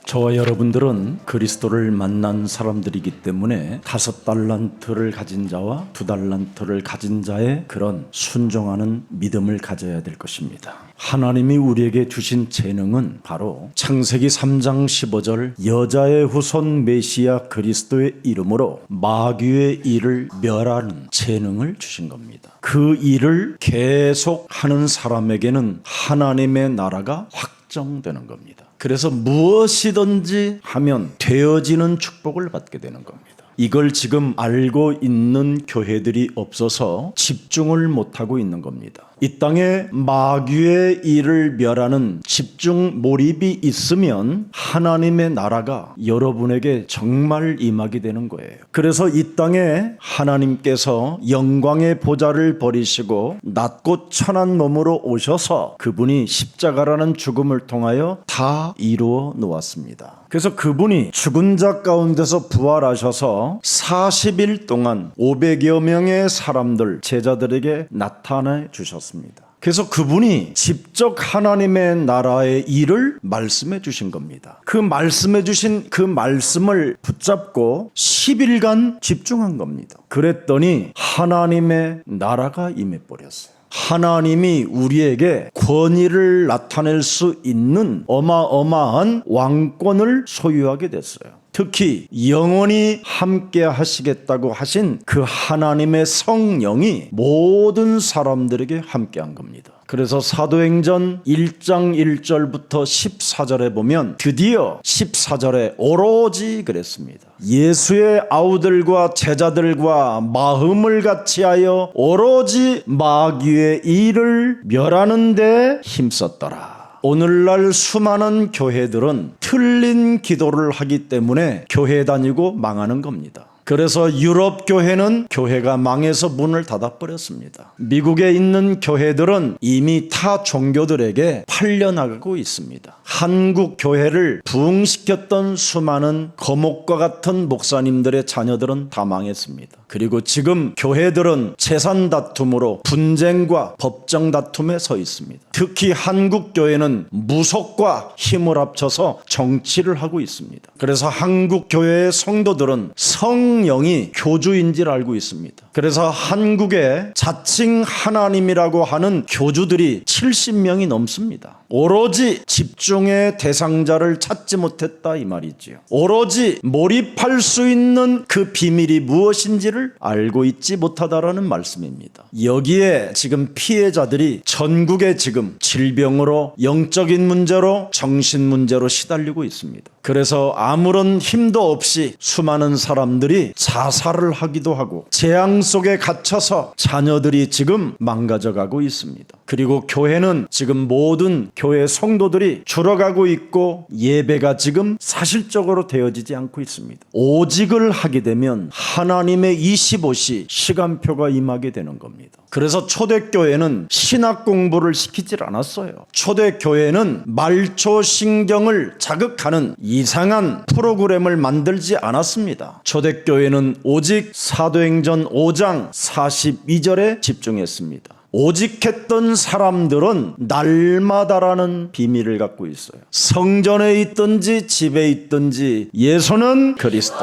저와 여러분들은 그리스도를 만난 사람들이기 때문에 5달란트를 가진 자와 2달란트를 가진 자의 그런 순종하는 믿음을 가져야 될 것입니다. 하나님이 우리에게 주신 재능은 바로 창세기 3장 15절 여자의 후손 메시아 그리스도의 이름으로 마귀의 일을 멸하는 재능을 주신 겁니다. 그 일을 계속 하는 사람에게는 하나님의 나라가 확정되는 겁니다. 그래서 무엇이든지 하면 되어지는 축복을 받게 되는 겁니다. 이걸 지금 알고 있는 교회들이 없어서 집중을 못하고 있는 겁니다. 이 땅에 마귀의 일을 멸하는 집중 몰입이 있으면 하나님의 나라가 여러분에게 정말 임하게 되는 거예요. 그래서 이 땅에 하나님께서 영광의 보좌를 버리시고 낮고 천한 몸으로 오셔서 그분이 십자가라는 죽음을 통하여 다 이루어 놓았습니다. 그래서 그분이 죽은 자 가운데서 부활하셔서 40일 동안 500여 명의 사람들, 제자들에게 나타내 주셨습니다. 그래서 그분이 직접 하나님의 나라의 일을 말씀해 주신 겁니다. 그 말씀해 주신 그 말씀을 붙잡고 10일간 집중한 겁니다. 그랬더니 하나님의 나라가 임해 버렸어요. 하나님이 우리에게 권위를 나타낼 수 있는 어마어마한 왕권을 소유하게 됐어요. 특히 영원히 함께 하시겠다고 하신 그 하나님의 성령이 모든 사람들에게 함께한 겁니다. 그래서 사도행전 1장 1절부터 14절에 보면 드디어 14절에 오로지 그랬습니다. 예수의 아우들과 제자들과 마음을 같이하여 오로지 마귀의 일을 멸하는 데 힘썼더라. 오늘날 수많은 교회들은 틀린 기도를 하기 때문에 교회 다니고 망하는 겁니다. 그래서 유럽 교회는 교회가 망해서 문을 닫아버렸습니다. 미국에 있는 교회들은 이미 타 종교들에게 팔려나가고 있습니다. 한국 교회를 부흥시켰던 수많은 거목과 같은 목사님들의 자녀들은 다 망했습니다. 그리고 지금 교회들은 재산 다툼으로 분쟁과 법정 다툼에 서 있습니다. 특히 한국 교회는 무속과 힘을 합쳐서 정치를 하고 있습니다. 그래서 한국 교회의 성도들은 성령이 교주인 줄 알고 있습니다. 그래서 한국에 자칭 하나님이라고 하는 교주들이 70명이 넘습니다. 오로지 집중의 대상자를 찾지 못했다 이 말이지요. 오로지 몰입할 수 있는 그 비밀이 무엇인지를 알고 있지 못하다라는 말씀입니다. 여기에 지금 피해자들이 전국에 지금 질병으로 영적인 문제로 정신 문제로 시달리고 있습니다. 그래서 아무런 힘도 없이 수많은 사람들이 자살을 하기도 하고 재앙 속에 갇혀서 자녀들이 지금 망가져가고 있습니다. 그리고 교회는 지금 모든 교회 성도들이 줄어가고 있고 예배가 지금 사실적으로 되어지지 않고 있습니다. 오직을 하게 되면 하나님의 25시 시간표가 임하게 되는 겁니다. 그래서 초대교회는 신학 공부를 시키질 않았어요. 초대교회는 말초신경을 자극하는 이상한 프로그램을 만들지 않았습니다. 초대교회는 오직 사도행전 5장 42절에 집중했습니다. 오직했던 사람들은 날마다라는 비밀을 갖고 있어요. 성전에 있든지 집에 있든지 예수는 그리스도.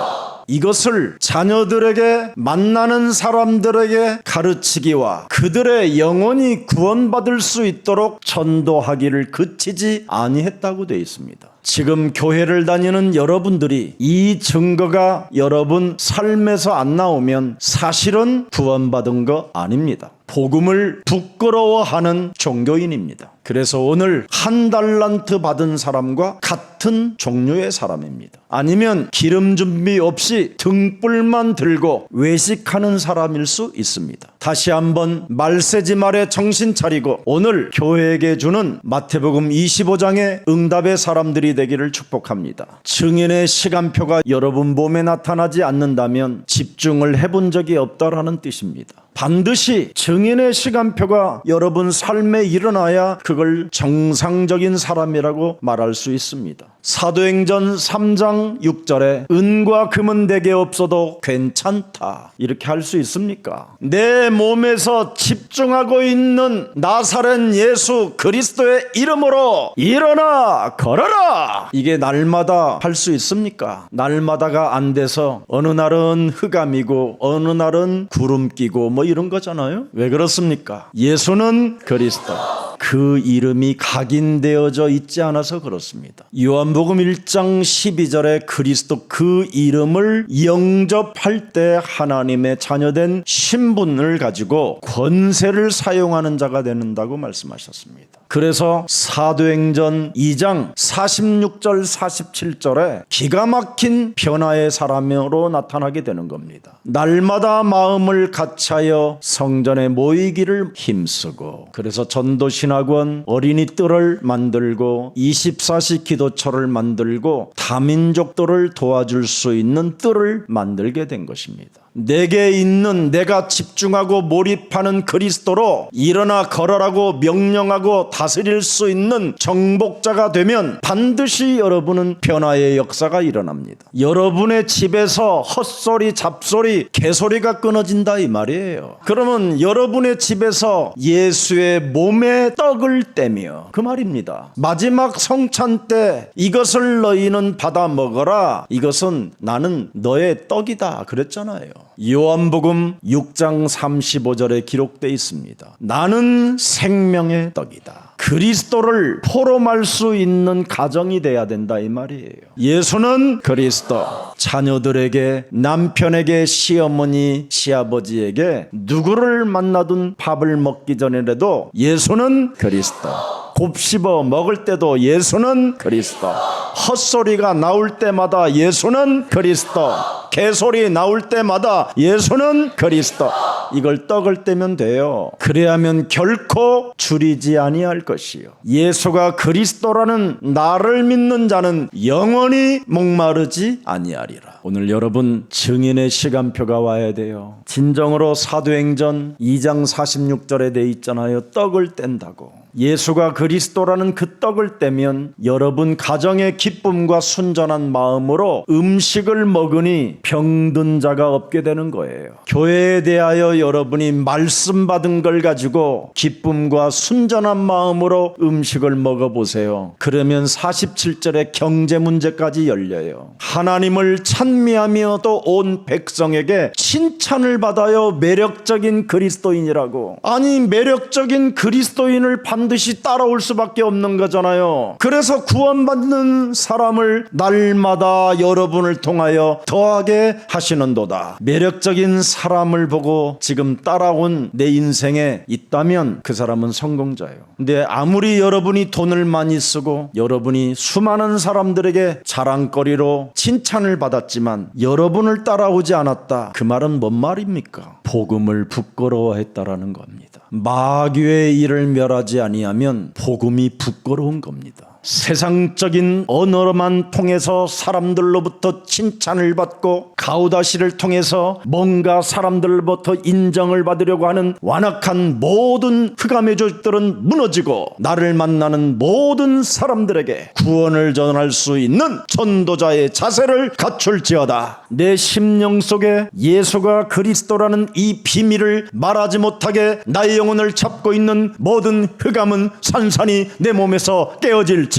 이것을 자녀들에게 만나는 사람들에게 가르치기와 그들의 영혼이 구원받을 수 있도록 전도하기를 그치지 아니했다고 되어 있습니다. 지금 교회를 다니는 여러분들이 이 증거가 여러분 삶에서 안 나오면 사실은 구원받은 거 아닙니다. 복음을 부끄러워하는 종교인입니다. 그래서 오늘 1달란트 받은 사람과 같은 종류의 사람입니다. 아니면 기름 준비 없이 등불만 들고 외식하는 사람일 수 있습니다. 다시 한번 말세지 말에 정신 차리고 오늘 교회에게 주는 마태복음 25장의 응답의 사람들이 되기를 축복합니다. 증인의 시간표가 여러분 몸에 나타나지 않는다면 집중을 해본 적이 없다라는 뜻입니다. 반드시 증인의 시간표가 여러분 삶에 일어나야 그걸 정상적인 사람이라고 말할 수 있습니다. 사도행전 3장 6절에 은과 금은 내게 없어도 괜찮다 이렇게 할 수 있습니까? 내 몸에서 집중하고 있는 나사렛 예수 그리스도의 이름으로 일어나 걸어라, 이게 날마다 할 수 있습니까? 날마다가 안 돼서 어느 날은 흑암이고 어느 날은 구름 끼고 뭐 이런 거잖아요. 왜 그렇습니까? 예수는 그리스도, 그 이름이 각인되어져 있지 않아서 그렇습니다. 요한복음 1장 12절에 그리스도 그 이름을 영접할 때 하나님의 자녀된 신분을 가지고 권세를 사용하는 자가 되는다고 말씀하셨습니다. 그래서 사도행전 2장 46절 47절에 기가 막힌 변화의 사람으로 나타나게 되는 겁니다. 날마다 마음을 같이하여 성전에 모이기를 힘쓰고, 그래서 전도신학원, 어린이 뜰을 만들고 24시 기도처를 만들고 다민족들을 도와줄 수 있는 뜰을 만들게 된 것입니다. 내게 있는, 내가 집중하고 몰입하는 그리스도로 일어나 걸어라고 명령하고 다스릴 수 있는 정복자가 되면 반드시 여러분은 변화의 역사가 일어납니다. 여러분의 집에서 헛소리, 잡소리, 개소리가 끊어진다 이 말이에요. 그러면 여러분의 집에서 예수의 몸에 떡을 떼며, 그 말입니다. 마지막 성찬 때 이것을 너희는 받아 먹어라, 이것은 나는 너의 떡이다 그랬잖아요. 요한복음 6장 35절에 기록되어 있습니다. 나는 생명의 떡이다. 그리스도를 포럼할 수 있는 가정이 돼야 된다 이 말이에요. 예수는 그리스도, 자녀들에게, 남편에게, 시어머니, 시아버지에게 누구를 만나든 밥을 먹기 전에라도 예수는 그리스도, 곱씹어 먹을 때도 예수는 그리스도, 헛소리가 나올 때마다 예수는 그리스도, 개소리 나올 때마다 예수는 그리스도, 이걸 떡을 떼면 돼요. 그래야면 결코 줄이지 아니할 것이요, 예수가 그리스도라는 나를 믿는 자는 영원히 목마르지 아니하리라. 오늘 여러분 증인의 시간표가 와야 돼요. 진정으로 사도행전 2장 46절에 돼 있잖아요. 떡을 뗀다고. 예수가 그리스도라는 그 떡을 떼면 여러분 가정의 기쁨과 순전한 마음으로 음식을 먹으니 병든 자가 없게 되는 거예요. 교회에 대하여 여러분이 말씀 받은 걸 가지고 기쁨과 순전한 마음으로 음식을 먹어보세요. 그러면 47절에 경제 문제까지 열려요. 하나님을 찬미하며 또 온 백성에게 칭찬을 받아요. 매력적인 그리스도인이라고. 아니, 매력적인 그리스도인을 반드시 따라올 수밖에 없는 거잖아요. 그래서 구원받는 사람을 날마다 여러분을 통하여 더하게 하시는도다. 매력적인 사람을 보고 지금 따라온 내 인생에 있다면 그 사람은 성공자예요. 근데 아무리 여러분이 돈을 많이 쓰고 여러분이 수많은 사람들에게 자랑거리로 칭찬을 받았지만 여러분을 따라오지 않았다, 그 말은 뭔 말입니까? 복음을 부끄러워했다라는 겁니다. 마귀의 일을 멸하지 아니하면 복음이 부끄러운 겁니다. 세상적인 언어로만 통해서 사람들로부터 칭찬을 받고 가우다시를 통해서 뭔가 사람들로부터 인정을 받으려고 하는 완악한 모든 흑암의 조직들은 무너지고, 나를 만나는 모든 사람들에게 구원을 전할 수 있는 전도자의 자세를 갖출지어다. 내 심령 속에 예수가 그리스도라는 이 비밀을 말하지 못하게 나의 영혼을 잡고 있는 모든 흑암은 산산이 내 몸에서 깨어질지어다.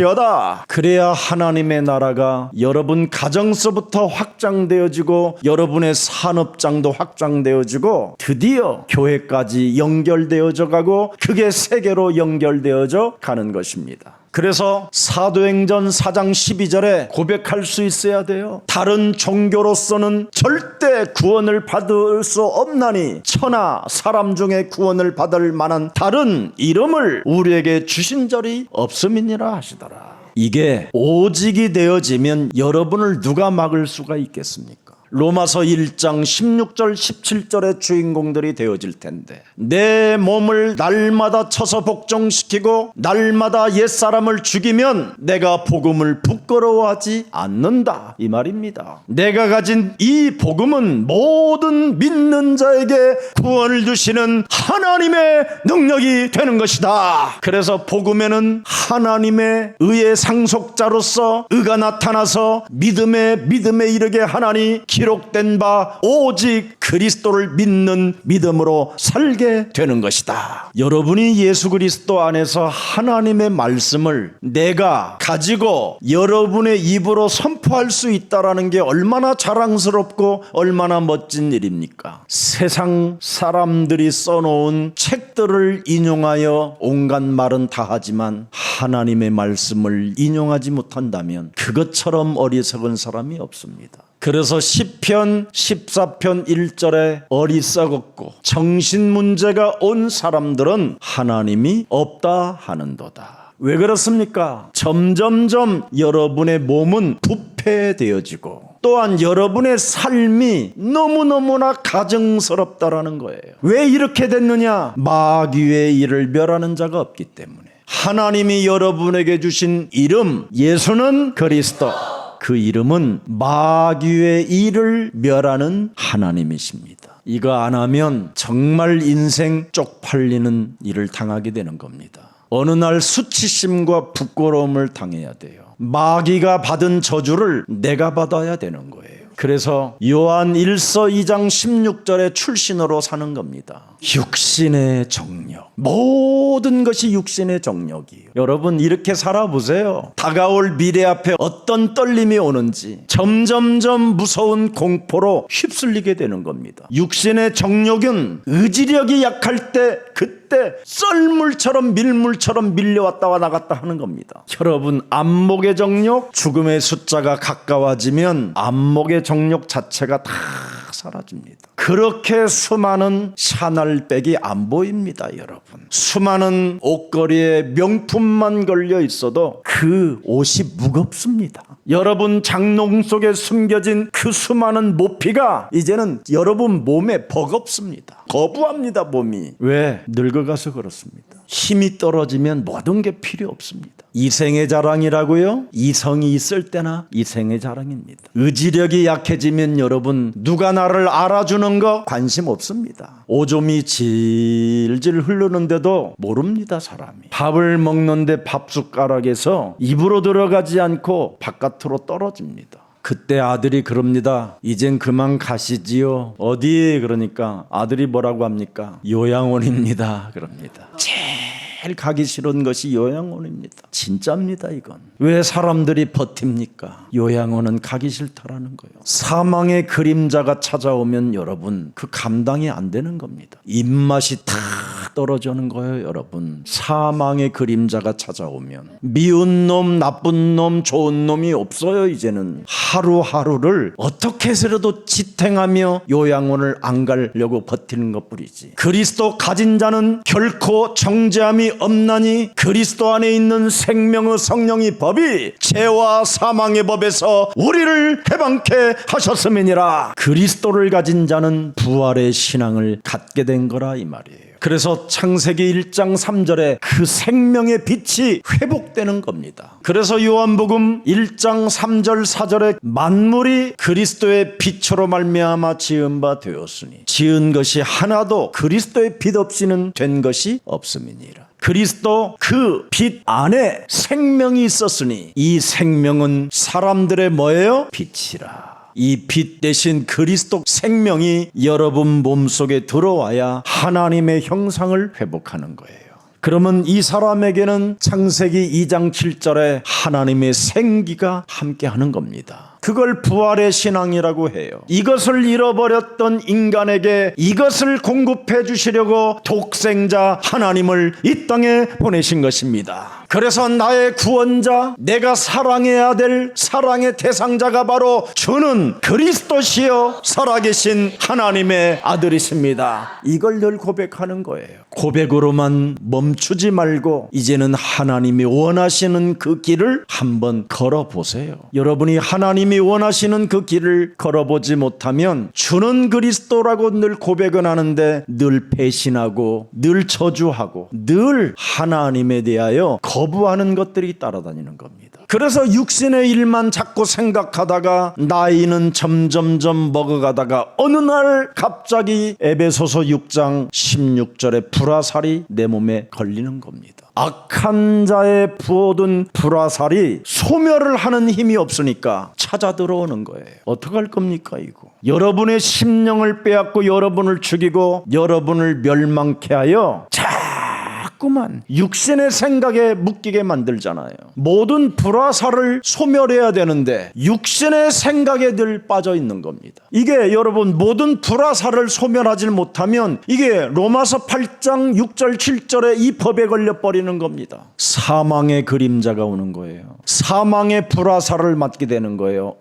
그래야 하나님의 나라가 여러분 가정서부터 확장되어지고 여러분의 산업장도 확장되어지고 드디어 교회까지 연결되어져 가고 그게 세계로 연결되어져 가는 것입니다. 그래서 사도행전 4장 12절에 고백할 수 있어야 돼요. 다른 종교로서는 절대 구원을 받을 수 없나니 천하 사람 중에 구원을 받을 만한 다른 이름을 우리에게 주신 적이 없음이니라 하시더라. 이게 오직이 되어지면 여러분을 누가 막을 수가 있겠습니까? 로마서 1장 16절 17절의 주인공들이 되어질 텐데, 내 몸을 날마다 쳐서 복종시키고 날마다 옛사람을 죽이면 내가 복음을 부끄러워하지 않는다, 이 말입니다. 내가 가진 이 복음은 모든 믿는 자에게 구원을 주시는 하나님의 능력이 되는 것이다. 그래서 복음에는 하나님의 의의 상속자로서 의가 나타나서 믿음에 이르게 하나니 기록된 바 오직 그리스도를 믿는 믿음으로 살게 되는 것이다. 여러분이 예수 그리스도 안에서 하나님의 말씀을 내가 가지고 여러분의 입으로 선포할 수 있다라는 게 얼마나 자랑스럽고 얼마나 멋진 일입니까? 세상 사람들이 써놓은 책들을 인용하여 온갖 말은 다 하지만 하나님의 말씀을 인용하지 못한다면 그것처럼 어리석은 사람이 없습니다. 그래서 시편 14편 1절에 어리석었고 정신문제가 온 사람들은 하나님이 없다 하는도다. 왜 그렇습니까? 점점점 여러분의 몸은 부패되어지고 또한 여러분의 삶이 너무너무나 가증스럽다라는 거예요. 왜 이렇게 됐느냐? 마귀의 일을 멸하는 자가 없기 때문에. 하나님이 여러분에게 주신 이름 예수는 그리스도, 그 이름은 마귀의 일을 멸하는 하나님이십니다. 이거 안 하면 정말 인생 쪽팔리는 일을 당하게 되는 겁니다. 어느 날 수치심과 부끄러움을 당해야 돼요. 마귀가 받은 저주를 내가 받아야 되는 거예요. 그래서 요한 1서 2장 16절의 출신으로 사는 겁니다. 육신의 정력, 모든 것이 육신의 정력이에요. 여러분 이렇게 살아보세요. 다가올 미래 앞에 어떤 떨림이 오는지 점점점 무서운 공포로 휩쓸리게 되는 겁니다. 육신의 정력은 의지력이 약할 때 그때 썰물처럼 밀물처럼 밀려왔다 나갔다 하는 겁니다. 여러분 안목의 정력, 죽음의 숫자가 가까워지면 안목의 정력 자체가 다 사라집니다. 그렇게 수많은 샤넬백이 안 보입니다, 여러분. 수많은 옷걸이에 명품만 걸려 있어도 그 옷이 무겁습니다. 여러분 장롱 속에 숨겨진 그 수많은 모피가 이제는 여러분 몸에 버겁습니다. 거부합니다, 몸이. 왜? 늙어가서 그렇습니다. 힘이 떨어지면 모든 게 필요 없습니다. 이생의 자랑이라고요? 이성이 있을 때나 이생의 자랑입니다. 의지력이 약해지면 여러분 누가 나를 알아주는 거 관심 없습니다. 오줌이 질질 흐르는데도 모릅니다, 사람이. 밥을 먹는데 밥숟가락에서 입으로 들어가지 않고 바깥으로 떨어집니다. 그때 아들이 그럽니다. 이젠 그만 가시지요. 어디? 그러니까 아들이 뭐라고 합니까? 요양원입니다, 그럽니다. 제일 가기 싫은 것이 요양원입니다. 진짜입니다, 이건. 왜 사람들이 버팁니까? 요양원은 가기 싫다라는 거예요. 사망의 그림자가 찾아오면 여러분 그 감당이 안 되는 겁니다. 입맛이 탁 떨어지는 거예요, 여러분. 사망의 그림자가 찾아오면 미운 놈, 나쁜 놈, 좋은 놈이 없어요. 이제는 하루하루를 어떻게 해서라도 지탱하며 요양원을 안 가려고 버티는 것뿐이지. 그리스도 가진 자는 결코 정죄함이 없나니 그리스도 안에 있는 생명의 성령의 법이 죄와 사망의 법에서 우리를 해방케 하셨음이니라. 그리스도를 가진 자는 부활의 신앙을 갖게 된 거라, 이 말이에요. 그래서 창세기 1장 3절에 그 생명의 빛이 회복되는 겁니다. 그래서 요한복음 1장 3절 4절에 만물이 그리스도의 빛으로 말미암아 지은 바 되었으니 지은 것이 하나도 그리스도의 빛 없이는 된 것이 없음이니라. 그리스도 그 빛 안에 생명이 있었으니 이 생명은 사람들의 뭐예요? 빛이라. 이 빛 대신 그리스도 생명이 여러분 몸속에 들어와야 하나님의 형상을 회복하는 거예요. 그러면 이 사람에게는 창세기 2장 7절에 하나님의 생기가 함께하는 겁니다. 그걸 부활의 신앙이라고 해요. 이것을 잃어버렸던 인간에게 이것을 공급해 주시려고 독생자 하나님을 이 땅에 보내신 것입니다. 그래서 나의 구원자, 내가 사랑해야 될 사랑의 대상자가 바로 주는 그리스도시요 살아계신 하나님의 아들이십니다. 이걸 늘 고백하는 거예요. 고백으로만 멈추지 말고 이제는 하나님이 원하시는 그 길을 한번 걸어보세요. 여러분이 하나님이 주님이 원하시는 그 길을 걸어보지 못하면 주는 그리스도라고 늘 고백은 하는데 늘 배신하고 늘 저주하고 늘 하나님에 대하여 거부하는 것들이 따라다니는 겁니다. 그래서 육신의 일만 자꾸 생각하다가 나이는 점점점 먹어가다가 어느 날 갑자기 에베소서 6장 16절에 불화살이 내 몸에 걸리는 겁니다. 악한 자의 부어둔 불화살이 소멸을 하는 힘이 없으니까 찾아 들어오는 거예요. 어떡할 겁니까 이거? 여러분의 심령을 빼앗고 여러분을 죽이고 여러분을 멸망케 하여 자꾸만 육신의 생각에 묶이게 만들잖아요. 모든 불화살을 소멸해야 되는데 육신의 생각에 늘 빠져 있는 겁니다. 이게 여러분 모든 불화살을 소멸하지 못하면 이게 로마서 8장 6절 7절에 이 법에 걸려버리는 겁니다. 사망의 그림자가 오는 거예요. 사망의 불화살을 맞게 되는 거예요.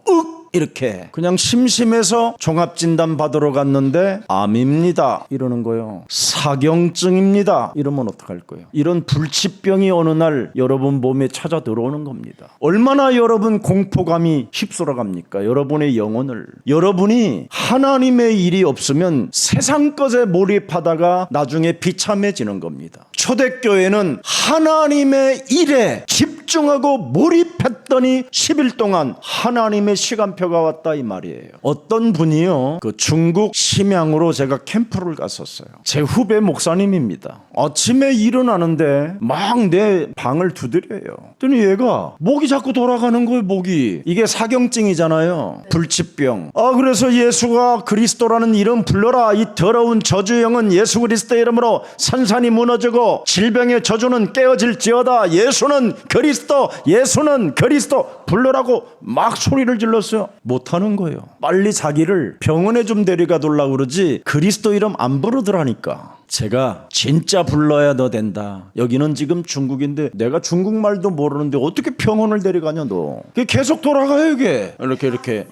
이렇게 그냥 심심해서 종합진단 받으러 갔는데 암입니다 이러는 거예요. 사경증입니다 이러면 어떡할 거예요? 이런 불치병이 어느 날 여러분 몸에 찾아 들어오는 겁니다. 얼마나 여러분 공포감이 휩쓸어 갑니까? 여러분의 영혼을. 여러분이 하나님의 일이 없으면 세상 것에 몰입하다가 나중에 비참해지는 겁니다. 초대교회는 하나님의 일에 집중하고 몰입했더니 10일 동안 하나님의 시간표가 왔다 이 말이에요. 어떤 분이요, 그 중국 심양으로 제가 캠프를 갔었어요. 제 후배 목사님입니다. 아침에 일어나는데 막 내 방을 두드려요. 그랬더니 얘가 목이 자꾸 돌아가는 거예요. 목이. 이게 사경증이잖아요. 불치병. 그래서 예수가 그리스도라는 이름 불러라. 이 더러운 저주영은 예수 그리스도의 이름으로 산산이 무너지고 질병의 저주는 깨어질지어다. 예수는 그리스도, 예수는 그리스도 불러라고 막 소리를 질렀어요. 못하는 거예요. 빨리 자기를 병원에 좀 데려가 둘라 그러지 그리스도 이름 안 부르더라니까. 제가 진짜 불러야 너 된다. 여기는 지금 중국인데 내가 중국말도 모르는데 어떻게 병원을 데려가냐 너. 계속 돌아가요 이게. 이렇게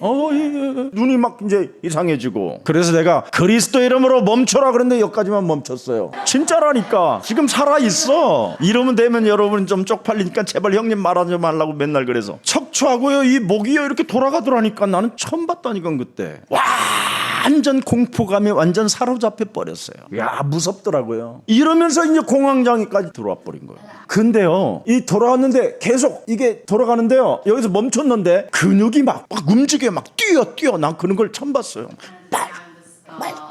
눈이 막 이제 이상해지고. 그래서 내가 그리스도 이름으로 멈춰라 그랬는데 여기까지만 멈췄어요. 진짜라니까. 지금 살아있어. 이러면 되면 여러분 좀 쪽팔리니까 제발 형님 말하지 말라고 맨날 그래서 척추하고요 이 목이요 이렇게 돌아가더라니까. 나는 처음 봤다니까 그때. 완전 공포감에 완전 사로잡혀 버렸어요. 야 무섭더라고요. 이러면서 이제 공황장애까지 들어와 버린 거예요. 근데요 이 돌아왔는데 계속 이게 돌아가는데요 여기서 멈췄는데 근육이 막 움직여 막 뛰어 난 그런 걸 처음 봤어요.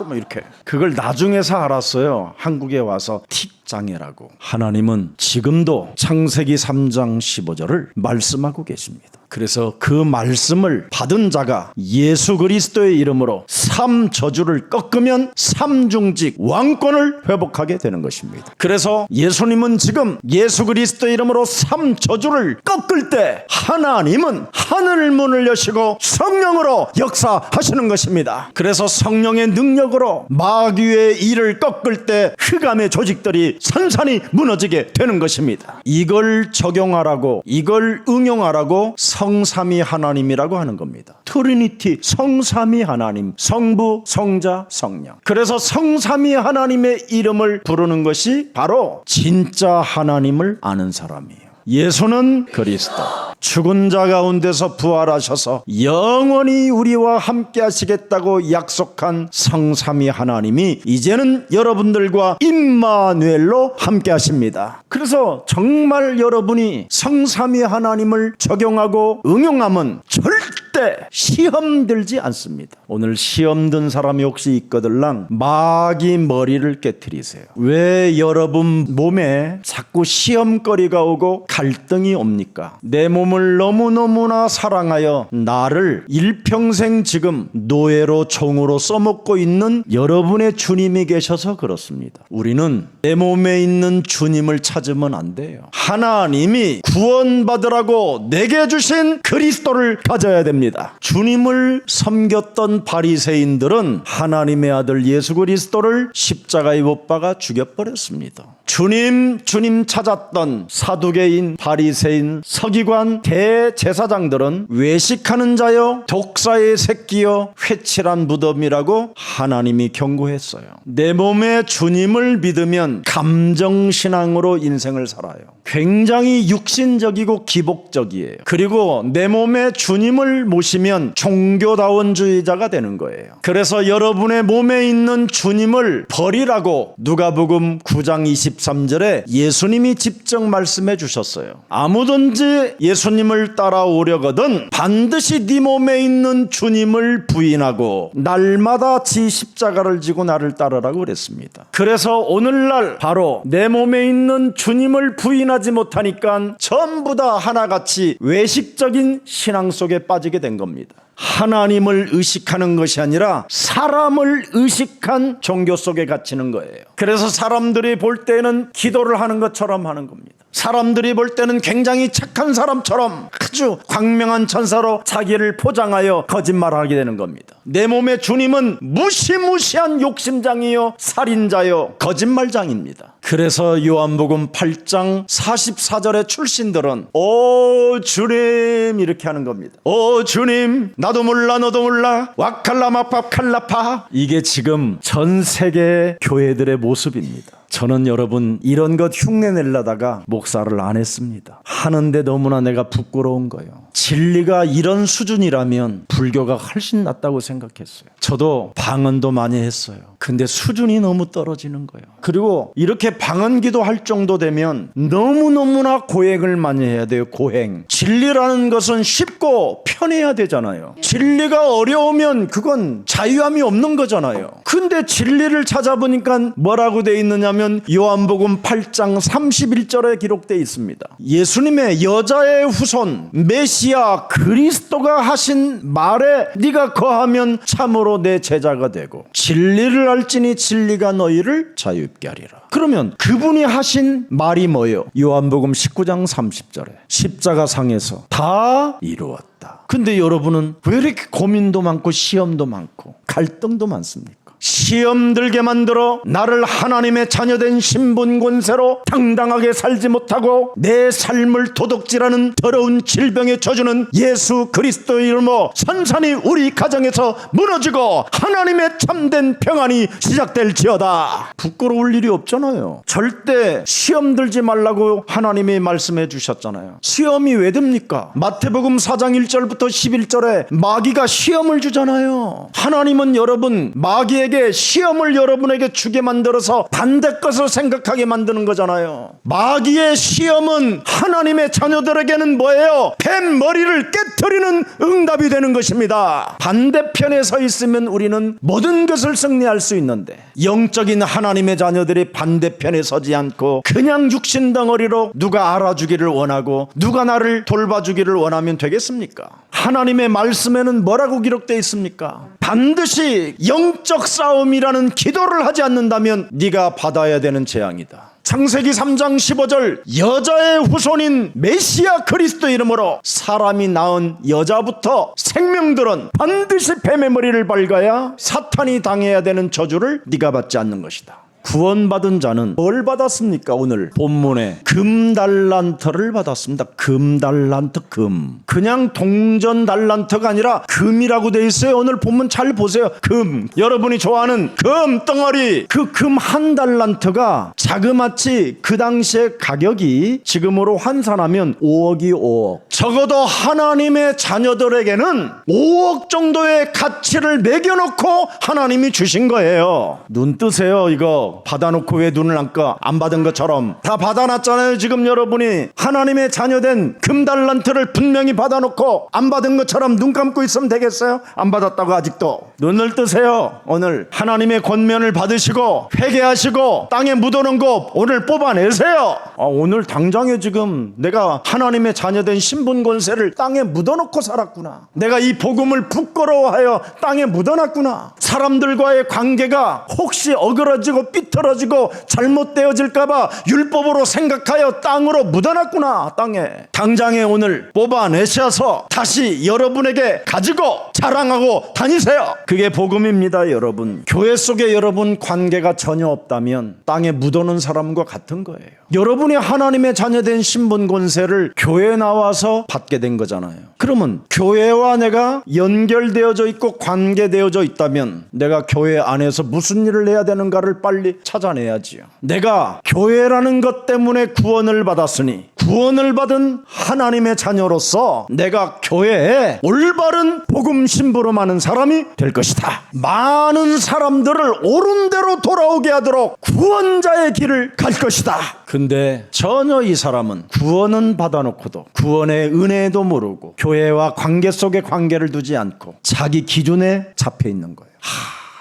막 이렇게. 그걸 나중에서 알았어요. 한국에 와서 틱장애라고. 하나님은 지금도 창세기 3장 15절을 말씀하고 계십니다. 그래서 그 말씀을 받은 자가 예수 그리스도의 이름으로 3저주를 꺾으면 3중직 왕권을 회복하게 되는 것입니다. 그래서 예수님은 지금 예수 그리스도의 이름으로 3저주를 꺾을 때 하나님은 하늘 문을 여시고 성령으로 역사하시는 것입니다. 그래서 성령의 능력으로 마귀의 일을 꺾을 때 흑암의 조직들이 산산이 무너지게 되는 것입니다. 이걸 적용하라고, 이걸 응용하라고 성삼위 하나님이라고 하는 겁니다. 트리니티, 성삼위 하나님, 성부, 성자, 성령. 그래서 성삼위 하나님의 이름을 부르는 것이 바로 진짜 하나님을 아는 사람이에요. 예수는 그리스도, 죽은 자 가운데서 부활하셔서 영원히 우리와 함께 하시겠다고 약속한 성삼위 하나님이 이제는 여러분들과 임마누엘로 함께 하십니다. 그래서 정말 여러분이 성삼위 하나님을 적용하고 응용하면 절대 시험 들지 않습니다. 오늘 시험 든 사람이 혹시 있거들랑 마귀 머리를 깨트리세요. 왜 여러분 몸에 자꾸 시험거리가 오고 갈등이 옵니까? 내 몸을 너무너무나 사랑하여 나를 일평생 지금 노예로 종으로 써먹고 있는 여러분의 주님이 계셔서 그렇습니다. 우리는 내 몸에 있는 주님을 찾으면 안 돼요. 하나님이 구원받으라고 내게 주신 그리스도를 가져야 됩니다. 주님을 섬겼던 바리새인들은 하나님의 아들 예수 그리스도를 십자가에 못 박아 죽여버렸습니다. 주님 찾았던 사두개인, 바리새인, 서기관, 대제사장들은 외식하는 자여, 독사의 새끼여, 회칠한 무덤이라고 하나님이 경고했어요. 내 몸에 주님을 믿으면 감정신앙으로 인생을 살아요. 굉장히 육신적이고 기복적이에요. 그리고 내 몸에 주님을 모시면 종교다원주의자가 되는 거예요. 그래서 여러분의 몸에 있는 주님을 버리라고 누가복음 9장 23절에 예수님이 직접 말씀해 주셨어요. 아무든지 예수님을 따라오려거든 반드시 네 몸에 있는 주님을 부인하고 날마다 지 십자가를 지고 나를 따르라고 그랬습니다. 그래서 오늘날 바로 내 몸에 있는 주님을 부인하지 못하니까 전부 다 하나같이 외식적인 신앙 속에 빠지게 된 겁니다. 하나님을 의식하는 것이 아니라 사람을 의식한 종교 속에 갇히는 거예요. 그래서 사람들이 볼 때는 기도를 하는 것처럼 하는 겁니다. 사람들이 볼 때는 굉장히 착한 사람처럼 아주 광명한 천사로 자기를 포장하여 거짓말하게 되는 겁니다. 내 몸의 주님은 무시무시한 욕심장이요 살인자요 거짓말장입니다. 그래서 요한복음 8장 44절의 출신들은 오 주님 이렇게 하는 겁니다. 오 주님 나도 몰라 너도 몰라 와칼라마팝 칼라파. 이게 지금 전 세계 교회들의 모습입니다. 저는 여러분 이런 것 흉내내려다가 목사를 안 했습니다. 하는데 너무나 내가 부끄러운 거예요. 진리가 이런 수준이라면 불교가 훨씬 낫다고 생각했어요. 저도 방언도 많이 했어요. 근데 수준이 너무 떨어지는 거예요. 그리고 이렇게 방언기도 할 정도 되면 너무너무나 고행을 많이 해야 돼요. 고행. 진리라는 것은 쉽고 편해야 되잖아요. 진리가 어려우면 그건 자유함이 없는 거잖아요. 근데 진리를 찾아보니까 뭐라고 돼 있느냐면 요한복음 8장 31절에 기록되어 있습니다. 예수님의 여자의 후손 메시아 그리스도가 하신 말에 네가 거하면 참으로 내 제자가 되고 진리를 알지니 진리가 너희를 자유롭게 하리라. 그러면 그분이 하신 말이 뭐예요? 요한복음 19장 30절에 십자가상에서 다 이루었다. 근데 여러분은 왜 이렇게 고민도 많고 시험도 많고 갈등도 많습니까? 시험 들게 만들어 나를 하나님의 자녀된 신분 권세로 당당하게 살지 못하고 내 삶을 도둑질하는 더러운 질병에 져주는 예수 그리스도의 이름으로 선산이 우리 가정에서 무너지고 하나님의 참된 평안이 시작될지어다. 부끄러울 일이 없잖아요. 절대 시험 들지 말라고 하나님이 말씀해 주셨잖아요. 시험이 왜 듭니까? 마태복음 4장 1절부터 11절에 마귀가 시험을 주잖아요. 하나님은 여러분 마귀에게 시험을 여러분에게 주게 만들어서 반대 것을 생각하게 만드는 거잖아요. 마귀의 시험은 하나님의 자녀들에게는 뭐예요? 뱀 머리를 깨트리는 응답이 되는 것입니다. 반대편에 서 있으면 우리는 모든 것을 승리할 수 있는데 영적인 하나님의 자녀들이 반대편에 서지 않고 그냥 육신 덩어리로 누가 알아주기를 원하고 누가 나를 돌봐주기를 원하면 되겠습니까? 하나님의 말씀에는 뭐라고 기록되어 있습니까? 반드시 영적 싸움이라는 기도를 하지 않는다면 네가 받아야 되는 재앙이다. 창세기 3장 15절 여자의 후손인 메시아 그리스도 이름으로 사람이 낳은 여자부터 생명들은 반드시 뱀의 머리를 밟아야 사탄이 당해야 되는 저주를 네가 받지 않는 것이다. 구원받은 자는 뭘 받았습니까? 오늘 본문에 금달란트를 받았습니다. 금달란트 금. 그냥 동전 달란트가 아니라 금이라고 돼 있어요. 오늘 본문 잘 보세요. 금. 여러분이 좋아하는 금 덩어리. 그 금 한 달란트가 자그마치 그 당시의 가격이 지금으로 환산하면 5억이 5억. 적어도 하나님의 자녀들에게는 5억 정도의 가치를 매겨놓고 하나님이 주신 거예요. 눈 뜨세요. 이거 받아놓고 왜 눈을 안 받은 것처럼 다 받아놨잖아요. 지금 여러분이 하나님의 자녀된 금달란트를 분명히 받아놓고 안 받은 것처럼 눈 감고 있으면 되겠어요? 안 받았다고 아직도. 눈을 뜨세요. 오늘 하나님의 권면을 받으시고 회개하시고 땅에 묻어놓은 것 오늘 뽑아내세요. 오늘 당장에 지금 내가 하나님의 자녀된 신분 권세를 땅에 묻어놓고 살았구나. 내가 이 복음을 부끄러워하여 땅에 묻어놨구나. 사람들과의 관계가 혹시 어그러지고 삐뚤어지고 잘못되어질까봐 율법으로 생각하여 땅으로 묻어놨구나. 땅에 당장에 오늘 뽑아내셔서 다시 여러분에게 가지고 자랑하고 다니세요. 그게 복음입니다. 여러분 교회 속에 여러분 관계가 전혀 없다면 땅에 묻어놓은 사람과 같은 거예요. 여러분이 하나님의 자녀된 신분 권세를 교회에 나와서 받게 된 거잖아요. 그러면 교회와 내가 연결되어져 있고 관계되어져 있다면 내가 교회 안에서 무슨 일을 해야 되는가를 빨리 우리 찾아내야지요. 내가 교회라는 것 때문에 구원을 받았으니 구원을 받은 하나님의 자녀로서 내가 교회에 올바른 복음 심부름하는 사람이 될 것이다. 많은 사람들을 옳은 대로 돌아오게 하도록 구원자의 길을 갈 것이다. 근데 전혀 이 사람은 구원은 받아놓고도 구원의 은혜도 모르고 교회와 관계 속에 관계를 두지 않고 자기 기준에 잡혀 있는 거예요.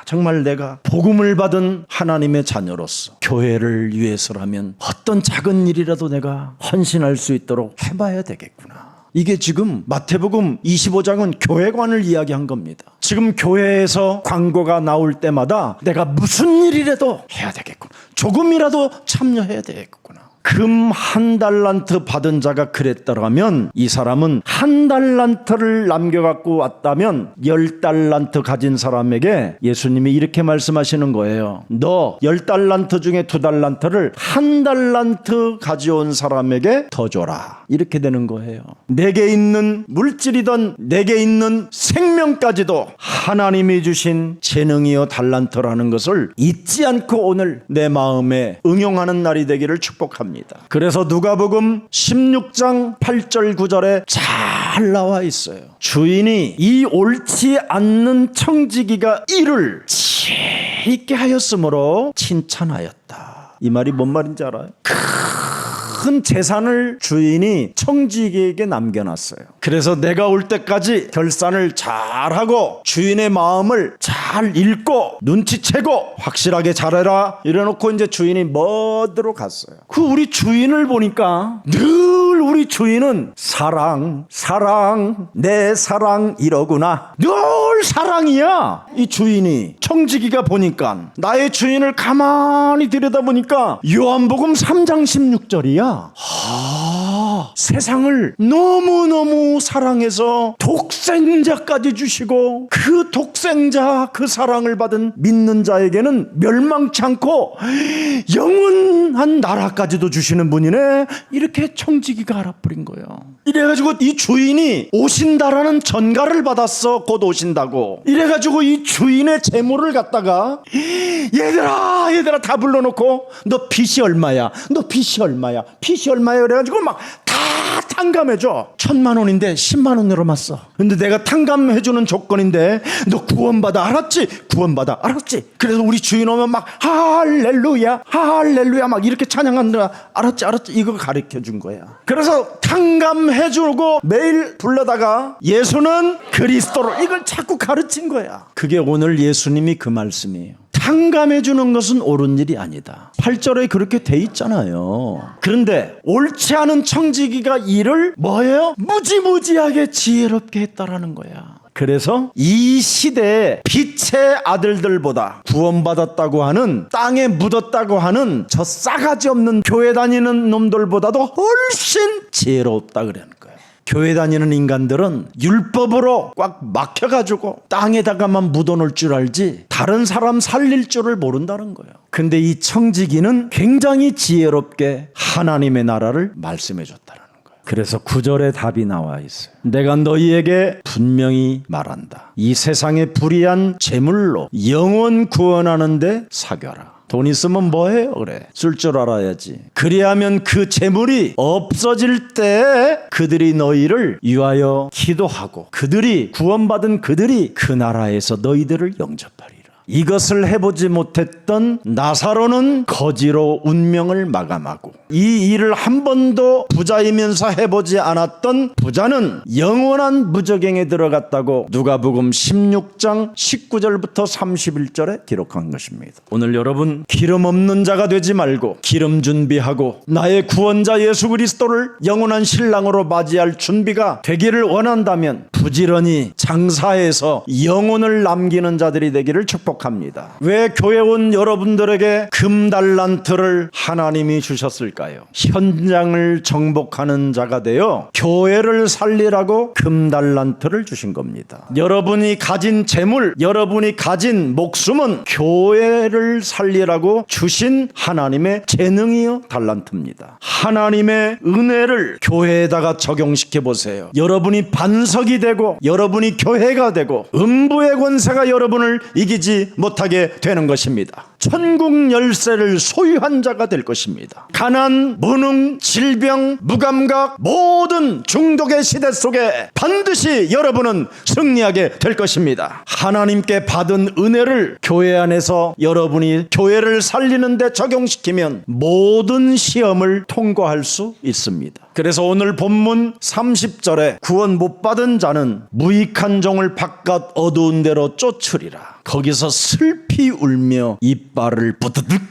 정말 내가 복음을 받은 하나님의 자녀로서 교회를 위해서라면 어떤 작은 일이라도 내가 헌신할 수 있도록 해봐야 되겠구나. 이게 지금 마태복음 25장은 교회관을 이야기한 겁니다. 지금 교회에서 광고가 나올 때마다 내가 무슨 일이라도 해야 되겠구나. 조금이라도 참여해야 되겠구나. 금 1달란트 받은 자가 그랬더라면 이 사람은 1달란트를 남겨갖고 왔다면 10달란트 가진 사람에게 예수님이 이렇게 말씀하시는 거예요. 너 10달란트 중에 2달란트를 1달란트 가져온 사람에게 더 줘라. 이렇게 되는 거예요. 내게 있는 물질이든 내게 있는 생명까지도 하나님이 주신 재능이요 달란트라는 것을 잊지 않고 오늘 내 마음에 응용하는 날이 되기를 축복합니다. 그래서 누가복음 16장 8절 9절에 잘 나와 있어요. 주인이 이 옳지 않는 청지기가 이를 지혜 있게 하였으므로 칭찬하였다. 이 말이 뭔 말인지 알아요? 큰 재산을 주인이 청지기에게 남겨놨어요. 그래서 내가 올 때까지 결산을 잘하고 주인의 마음을 잘 읽고 눈치채고 확실하게 잘해라 이래놓고 이제 주인이 멋대로 갔어요. 그 우리 주인을 보니까 늘 우리 주인은 사랑 내 사랑 이러구나. 늘 사랑이야. 이 주인이 청지기가 보니까 나의 주인을 가만히 들여다보니까 요한복음 3장 16절이야. 세상을 너무너무 사랑해서 독생자까지 주시고 그 독생자 그 사랑을 받은 믿는 자에게는 멸망치 않고 영원한 나라까지도 주시는 분이네. 이렇게 청지기가 알아버린 거예요. 이래가지고 이 주인이 오신다라는 전가를 받았어. 곧 오신다고. 이래가지고 이 주인의 재물을 갖다가 얘들아 다 불러놓고 너 빚이 얼마야? 너 빚이 얼마야? 빚이 얼마야? 그래가지고 막 다 탕감해줘. 1,000만 원인데 10만 원 늘어났어. 근데 내가 탕감해주는 조건인데 너 구원받아. 알았지? 구원받아. 알았지? 그래서 우리 주인 오면 막 할렐루야 막 이렇게 찬양한다. 알았지? 이거 가르쳐준 거야. 그래서 탕감해주고 매일 불러다가 예수는 그리스도로 이걸 자꾸 가르친 거야. 그게 오늘 예수님이 그 말씀이에요. 탕감해주는 것은 옳은 일이 아니다. 8절에 그렇게 돼 있잖아요. 그런데 옳지 않은 청지기가 이를 뭐예요? 무지무지하게 지혜롭게 했다라는 거야. 그래서 이 시대에 빛의 아들들보다 구원받았다고 하는 땅에 묻었다고 하는 저 싸가지 없는 교회 다니는 놈들보다도 훨씬 지혜롭다 그러는 거예요. 교회 다니는 인간들은 율법으로 꽉 막혀가지고 땅에다가만 묻어놓을 줄 알지 다른 사람 살릴 줄을 모른다는 거예요. 근데 이 청지기는 굉장히 지혜롭게 하나님의 나라를 말씀해 줬다는 거예요. 그래서 9절에 답이 나와 있어요. 내가 너희에게 분명히 말한다. 이 세상의 불의한 재물로 영혼 구원하는데 사겨라. 돈 있으면 뭐해요? 그래. 쓸 줄 알아야지. 그리하면 그 재물이 없어질 때 그들이 너희를 위하여 기도하고 그들이 구원받은 그들이 그 나라에서 너희들을 영접하리라. 이것을 해보지 못했던 나사로는 거지로 운명을 마감하고 이 일을 한 번도 부자이면서 해보지 않았던 부자는 영원한 무저갱에 들어갔다고 누가복음 16장 19절부터 31절에 기록한 것입니다. 오늘 여러분 기름 없는 자가 되지 말고 기름 준비하고 나의 구원자 예수 그리스도를 영원한 신랑으로 맞이할 준비가 되기를 원한다면 부지런히 장사해서 영혼을 남기는 자들이 되기를 축복합니다. 왜 교회 온 여러분들에게 금달란트를 하나님이 주셨을까요? 현장을 정복하는 자가 되어 교회를 살리라고 금달란트를 주신 겁니다. 여러분이 가진 재물, 여러분이 가진 목숨은 교회를 살리라고 주신 하나님의 재능이요 달란트입니다. 하나님의 은혜를 교회에다가 적용시켜 보세요. 여러분이 반석이 되고 여러분이 교회가 되고 음부의 권세가 여러분을 이기지 못하게 되는 것입니다. 천국 열쇠를 소유한 자가 될 것입니다. 가난, 무능, 질병, 무감각, 모든 중독의 시대 속에 반드시 여러분은 승리하게 될 것입니다. 하나님께 받은 은혜를 교회 안에서 여러분이 교회를 살리는 데 적용시키면 모든 시험을 통과할 수 있습니다. 그래서 오늘 본문 30절에 구원 못 받은 자는 무익한 종을 바깥 어두운 데로 쫓으리라. 거기서 슬피 울며 이빨을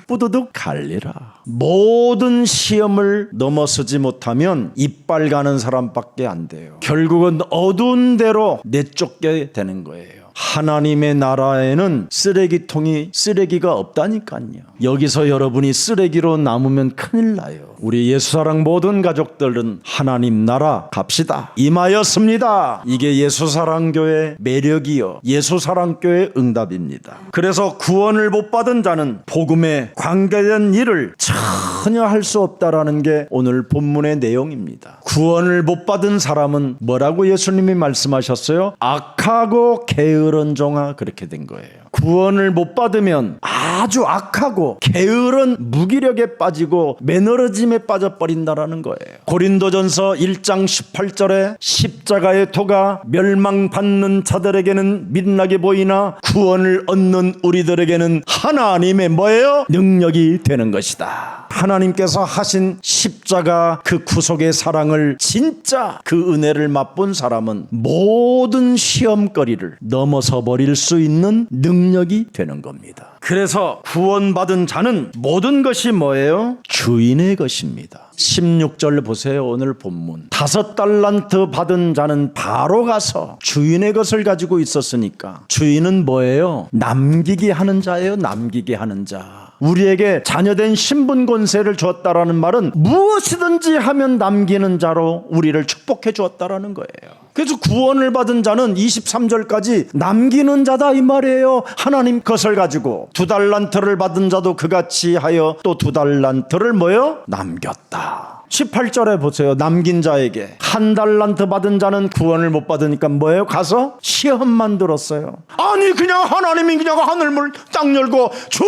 부드득 갈리라. 모든 시험을 넘어서지 못하면 이빨 가는 사람밖에 안 돼요. 결국은 어두운 데로 내쫓게 되는 거예요. 하나님의 나라에는 쓰레기가 없다니까요. 여기서 여러분이 쓰레기로 남으면 큰일 나요. 우리 예수사랑 모든 가족들은 하나님 나라 갑시다 임하였습니다. 이게 예수사랑교회 매력이요, 예수사랑교회 응답입니다. 그래서 구원을 못 받은 자는 복음에 관계된 일을 전혀 할 수 없다라는 게 오늘 본문의 내용입니다. 구원을 못 받은 사람은 뭐라고 예수님이 말씀하셨어요? 악하고 게으른 종아, 그렇게 된 거예요. 구원을 못 받으면 아주 악하고 게으른 무기력에 빠지고 매너리즘에 빠져버린다라는 거예요. 고린도전서 1장 18절에 십자가의 도가 멸망받는 자들에게는 민낯이 보이나 구원을 얻는 우리들에게는 하나님의 뭐예요? 능력이 되는 것이다. 하나님께서 하신 십자가 그 구속의 사랑을, 진짜 그 은혜를 맛본 사람은 모든 시험거리를 넘어서 버릴 수 있는 능력이 되는 겁니다. 그래서 구원받은 자는 모든 것이 뭐예요? 주인의 것입니다. 16절 보세요. 오늘 본문 5달란트 받은 자는 바로 가서 주인의 것을 가지고 있었으니까, 주인은 뭐예요? 남기게 하는 자예요. 남기게 하는 자. 우리에게 자녀된 신분 권세를 주었다라는 말은 무엇이든지 하면 남기는 자로 우리를 축복해 주었다라는 거예요. 그래서 구원을 받은 자는 23절까지 남기는 자다 이 말이에요. 하나님 것을 가지고 2달란트를 받은 자도 그같이 하여 또 2달란트를 뭐요? 남겼다. 18절에 보세요. 남긴 자에게 1달란트 받은 자는 구원을 못 받으니까 뭐예요? 가서 시험만 들었어요. 아니 그냥 하나님이 그냥 하늘물 땅 열고 주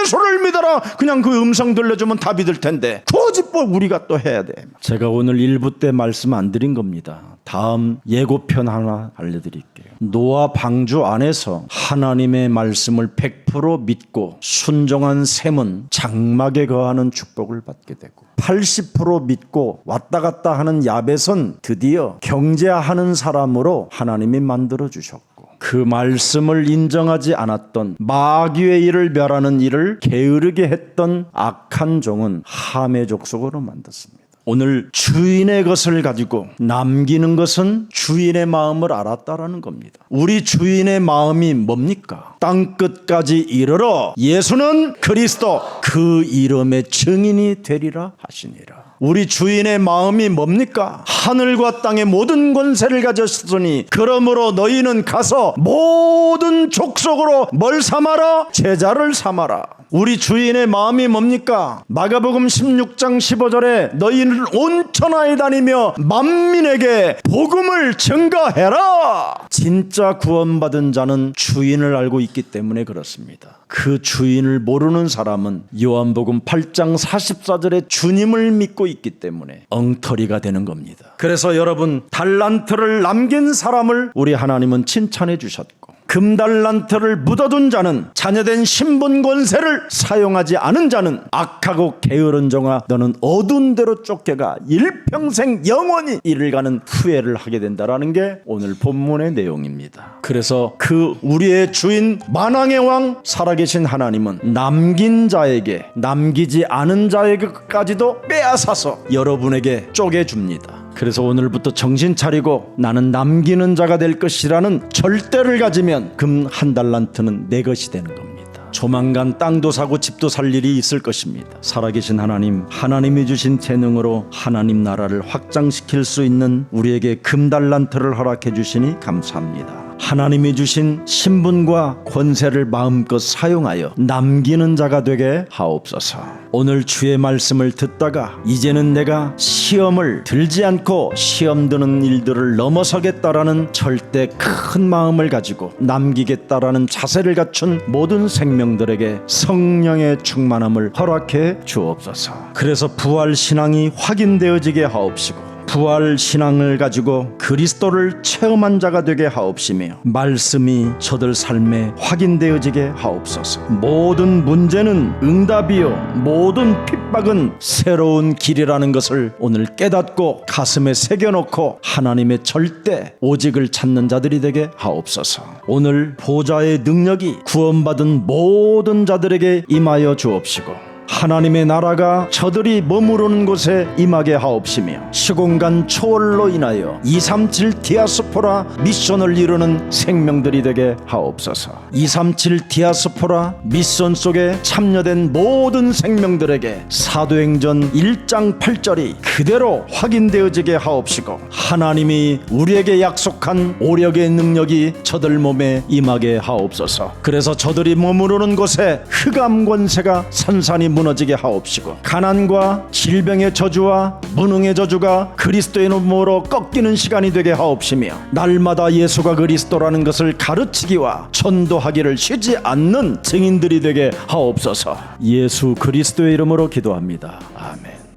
예수를 믿어라, 그냥 그 음성 들려주면 답이 될 텐데 굳이 뭐 우리가 또 해야 돼. 제가 오늘 1부 때 말씀 안 드린 겁니다. 다음 예고편 하나 알려드릴게요. 노아 방주 안에서 하나님의 말씀을 100% 믿고 순종한 셈은 장막에 거하는 축복을 받게 되고, 80% 믿고 왔다 갔다 하는 야벳은 드디어 경제하는 사람으로 하나님이 만들어 주셨고, 그 말씀을 인정하지 않았던 마귀의 일을 멸하는 일을 게으르게 했던 악한 종은 함의 족속으로 만들었습니다. 오늘 주인의 것을 가지고 남기는 것은 주인의 마음을 알았다라는 겁니다. 우리 주인의 마음이 뭡니까? 땅끝까지 이르러 예수는 그리스도 그 이름의 증인이 되리라 하시니라. 우리 주인의 마음이 뭡니까? 하늘과 땅의 모든 권세를 가졌으니 그러므로 너희는 가서 모든 족속으로 뭘 삼아라? 제자를 삼아라. 우리 주인의 마음이 뭡니까? 마가복음 16장 15절에 너희는 온 천하에 다니며 만민에게 복음을 증거해라. 진짜 구원받은 자는 주인을 알고 있기 때문에 그렇습니다. 그 주인을 모르는 사람은 요한복음 8장 44절에 주님을 믿고 있기 때문에 엉터리가 되는 겁니다. 그래서 여러분, 달란트를 남긴 사람을 우리 하나님은 칭찬해 주셨고, 금달란트를 묻어둔 자는, 자녀된 신분 권세를 사용하지 않은 자는 악하고 게으른 종아 너는 어두운 데로 쫓겨가 일평생 영원히 이를 가는 후회를 하게 된다라는 게 오늘 본문의 내용입니다. 그래서 그 우리의 주인 만왕의 왕 살아계신 하나님은 남긴 자에게, 남기지 않은 자에게까지도 빼앗아서 여러분에게 쪼개줍니다. 그래서 오늘부터 정신 차리고 나는 남기는 자가 될 것이라는 절대를 가지면 금 1달란트는 내 것이 되는 겁니다. 조만간 땅도 사고 집도 살 일이 있을 것입니다. 살아계신 하나님, 하나님이 주신 재능으로 하나님 나라를 확장시킬 수 있는 우리에게 금 달란트를 허락해 주시니 감사합니다. 하나님이 주신 신분과 권세를 마음껏 사용하여 남기는 자가 되게 하옵소서. 오늘 주의 말씀을 듣다가 이제는 내가 시험을 들지 않고 시험 드는 일들을 넘어서겠다라는 절대 큰 마음을 가지고 남기겠다라는 자세를 갖춘 모든 생명들에게 성령의 충만함을 허락해 주옵소서. 그래서 부활 신앙이 확인되어지게 하옵시고 부활 신앙을 가지고 그리스도를 체험한 자가 되게 하옵시며 말씀이 저들 삶에 확인되어지게 하옵소서. 모든 문제는 응답이요 모든 핍박은 새로운 길이라는 것을 오늘 깨닫고 가슴에 새겨놓고 하나님의 절대 오직을 찾는 자들이 되게 하옵소서. 오늘 보좌의 능력이 구원받은 모든 자들에게 임하여 주옵시고 하나님의 나라가 저들이 머무르는 곳에 임하게 하옵시며 시공간 초월로 인하여 237 디아스포라 미션을 이루는 생명들이 되게 하옵소서. 237 디아스포라 미션 속에 참여된 모든 생명들에게 사도행전 1장 8절이 그대로 확인되어지게 하옵시고 하나님이 우리에게 약속한 오력의 능력이 저들 몸에 임하게 하옵소서. 그래서 저들이 머무르는 곳에 흑암 권세가 산산이 무너지게 하옵시고 가난과 질병의 저주와 무능의 저주가 그리스도의 이름으로 꺾이는 시간이 되게 하옵시며 날마다 예수가 그리스도라는 것을 가르치기와 전도하기를 쉬지 않는 증인들이 되게 하옵소서. 예수 그리스도의 이름으로 기도합니다. 아멘.